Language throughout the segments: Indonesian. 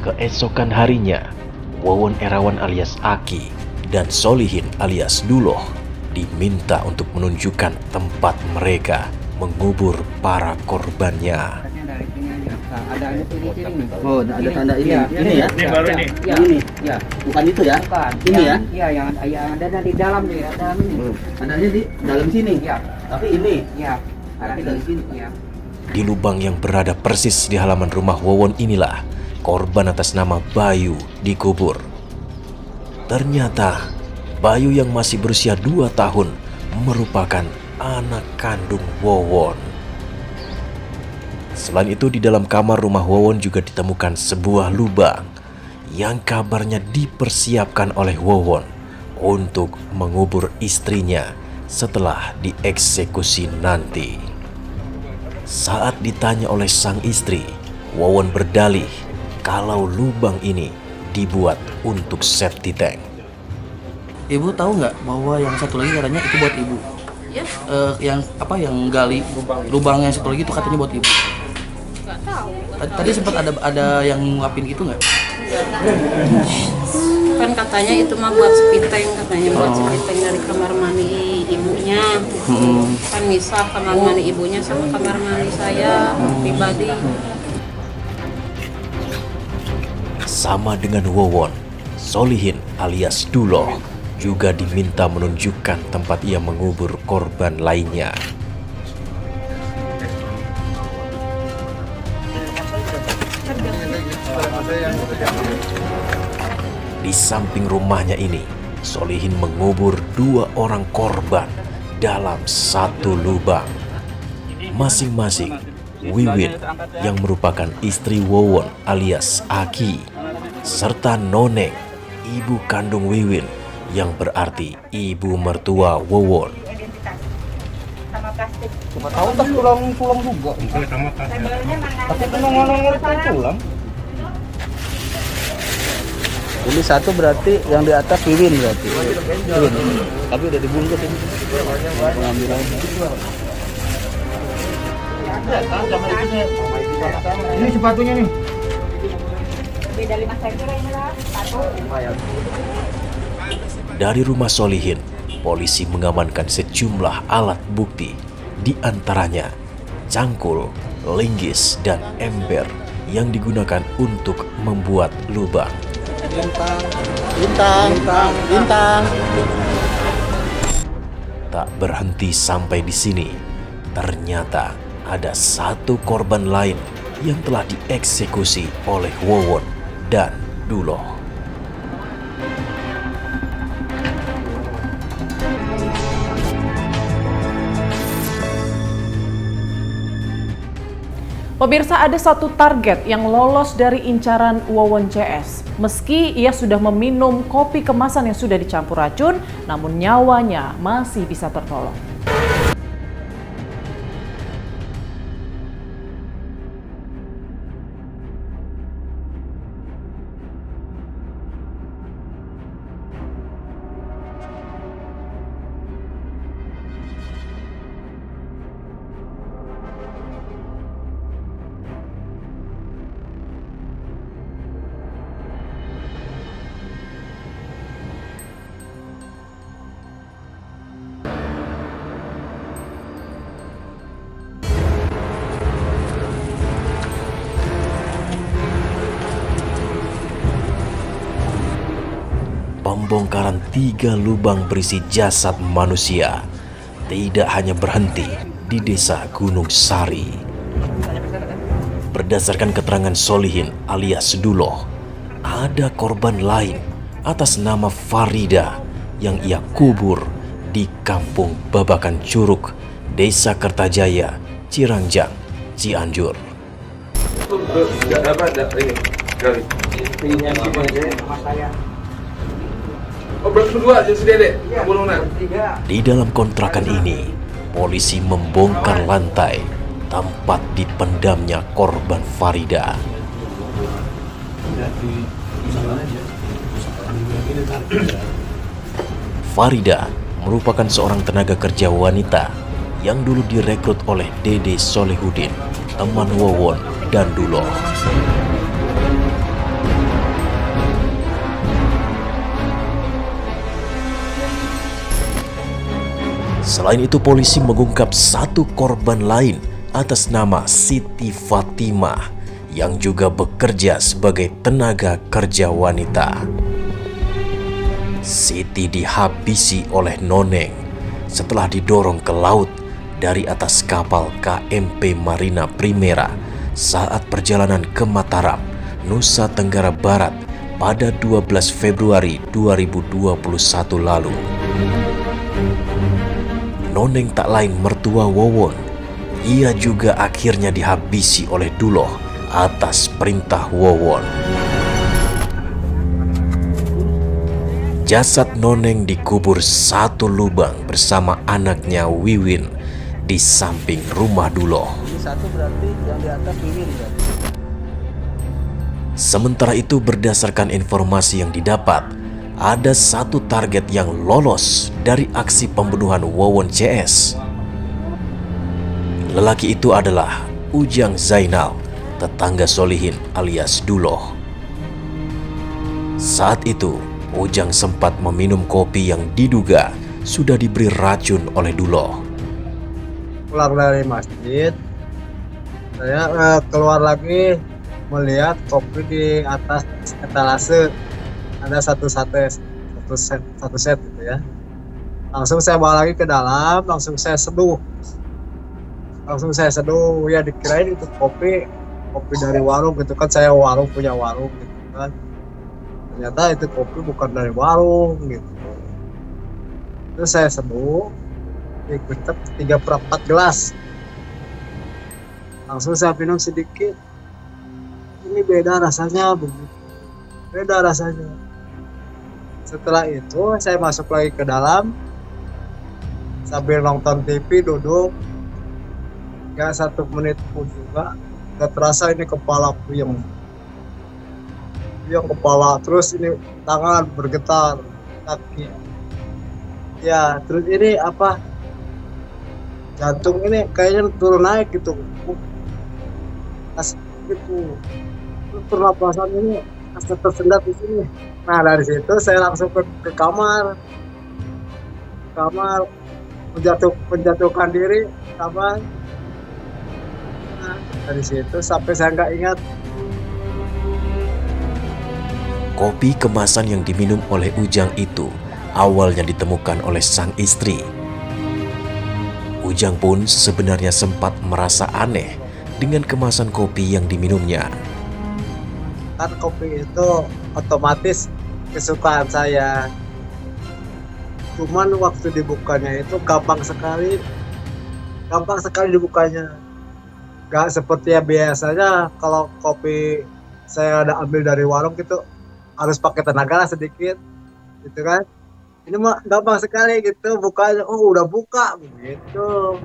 Keesokan harinya, Wawon Erawan alias Aki dan Solihin alias Duloh diminta untuk menunjukkan tempat mereka mengubur para korbannya. Ada ini nih. Oh, ada tanda ini. Ya, ini ya? Ini baru ini. Ya. Ini. Ya. Bukan itu ya? Bukan. Ini ya? Iya, yang ada di dalam nih, dalam ini. Adanya di dalam sini. Ya. Tapi ini. Ya. Tapi dari sini. Ya. Di lubang yang berada persis di halaman rumah Wawon inilah korban atas nama Bayu dikubur. Ternyata Bayu yang masih berusia 2 tahun merupakan anak kandung Wawon. Selain itu, di dalam kamar rumah Wawon juga ditemukan sebuah lubang yang kabarnya dipersiapkan oleh Wawon untuk mengubur istrinya setelah dieksekusi nanti. Saat ditanya oleh sang istri, Wawon berdalih kalau lubang ini dibuat untuk septic tank. Ibu tahu nggak bahwa yang satu lagi katanya itu buat ibu? Ya, Yang gali lubang yang satu lagi itu katanya buat ibu. nggak tahu. Tadi sempat ada yang ngungkapin gitu nggak? Kan katanya itu mah buat sepiteng, katanya buat sepiteng dari kamar mandi ibunya. Kan misah kamar mandi ibunya sama kamar mandi saya pribadi. Sama dengan Wawon, Solihin alias Duloh juga diminta menunjukkan tempat ia mengubur korban lainnya. Di samping rumahnya ini, Solihin mengubur 2 orang korban dalam satu lubang. Masing-masing Wiwin yang merupakan istri Wawon alias Aki, serta Noneng, ibu kandung Wiwin yang berarti ibu mertua Wawon. Cuma tahu tak pulang juga. Tapi nongol pulang. Ini satu berarti yang di atas Wiwin berarti. Wiwin. Tapi udah dibungkus ini. Pengambilan. Ini sepatunya nih. Beda 5 cm ini lah, satu. Dari rumah Solihin, polisi mengamankan sejumlah alat bukti, di antaranya cangkul, linggis, dan ember yang digunakan untuk membuat lubang. Bintang. Tak berhenti sampai di sini, ternyata ada satu korban lain yang telah dieksekusi oleh Wawon dan Duloh. Pemirsa, ada satu target yang lolos dari incaran Wawon CS. Meski ia sudah meminum kopi kemasan yang sudah dicampur racun, namun nyawanya masih bisa tertolong. Pembongkaran 3 lubang berisi jasad manusia tidak hanya berhenti di desa Gunung Sari. Berdasarkan keterangan Solihin alias Duloh, ada korban lain atas nama Farida yang ia kubur di Kampung Babakan Curug, Desa Kertajaya, Cirangjang, Cianjur. Di dalam kontrakan ini, polisi membongkar lantai tempat dipendamnya korban Farida. Farida merupakan seorang tenaga kerja wanita yang dulu direkrut oleh Dede Solehudin, teman Wawon dan Duloh. Selain itu, polisi mengungkap satu korban lain atas nama Siti Fatimah yang juga bekerja sebagai tenaga kerja wanita. Siti dihabisi oleh Noneng setelah didorong ke laut dari atas kapal KMP Marina Primera saat perjalanan ke Mataram, Nusa Tenggara Barat pada 12 Februari 2021 lalu. Noneng tak lain mertua Wawon. Ia juga akhirnya dihabisi oleh Duloh atas perintah Wawon. Jasad Noneng dikubur satu lubang bersama anaknya Wiwin di samping rumah Duloh. Ini satu berarti yang di atas Wiwin berarti. Sementara itu, berdasarkan informasi yang didapat, ada satu target yang lolos dari aksi pembunuhan Wawon CS. Lelaki itu adalah Ujang Zainal, tetangga Solihin alias Duloh. Saat itu, Ujang sempat meminum kopi yang diduga sudah diberi racun oleh Duloh. Pulang dari masjid, saya keluar lagi melihat kopi di atas etalase. Ada satu set gitu ya. Langsung saya bawa lagi ke dalam, langsung saya seduh. Ya dikirain itu kopi dari warung gitu kan, saya punya warung gitu kan. Ternyata itu kopi bukan dari warung gitu. Terus saya seduh, dikucap 3/4 gelas. Langsung saya minum sedikit. Ini beda rasanya begitu. Beda rasanya. Setelah itu saya masuk lagi ke dalam sambil nonton TV, duduk. Gak 1 menit pun juga gak terasa ini kepala puyeng. Kepala, terus ini tangan bergetar, kaki. Ya, terus ini apa? Jantung ini kayaknya turun naik gitu. Gitu. Terus pernapasan ini tersendat di sini. Nah, dari situ saya langsung ke kamar. Menjatuhkan diri, kamar. Nah, dari situ sampai saya nggak ingat. Kopi kemasan yang diminum oleh Ujang itu awalnya ditemukan oleh sang istri. Ujang pun sebenarnya sempat merasa aneh dengan kemasan kopi yang diminumnya. Kan kopi itu otomatis kesukaan saya. Cuman waktu dibukanya itu gampang sekali dibukanya. Gak seperti yang biasanya kalau kopi saya ada ambil dari warung gitu harus pakai tenaga lah sedikit gitu kan. Ini mah gampang sekali gitu bukanya, udah buka begitu.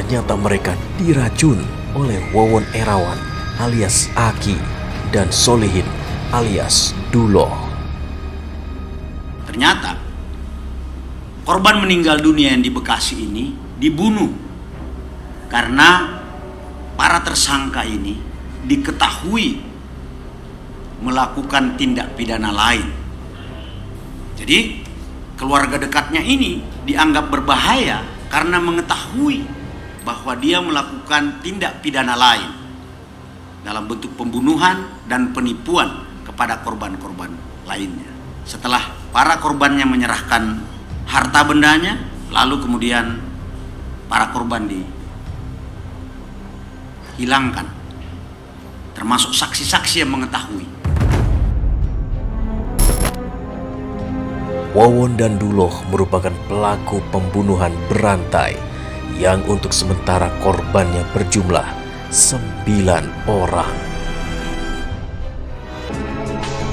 Ternyata mereka diracun oleh Wawon Erawan alias Aki dan Solihin alias Duloh. Ternyata korban meninggal dunia yang di Bekasi ini dibunuh karena para tersangka ini diketahui melakukan tindak pidana lain. Jadi keluarga dekatnya ini dianggap berbahaya karena mengetahui bahwa dia melakukan tindak pidana lain. dalam bentuk pembunuhan dan penipuan kepada korban-korban lainnya. Setelah para korbannya menyerahkan harta bendanya, lalu kemudian para korban dihilangkan, termasuk saksi-saksi yang mengetahui. Wawon dan Duloh merupakan pelaku pembunuhan berantai yang untuk sementara korbannya berjumlah 9 orang.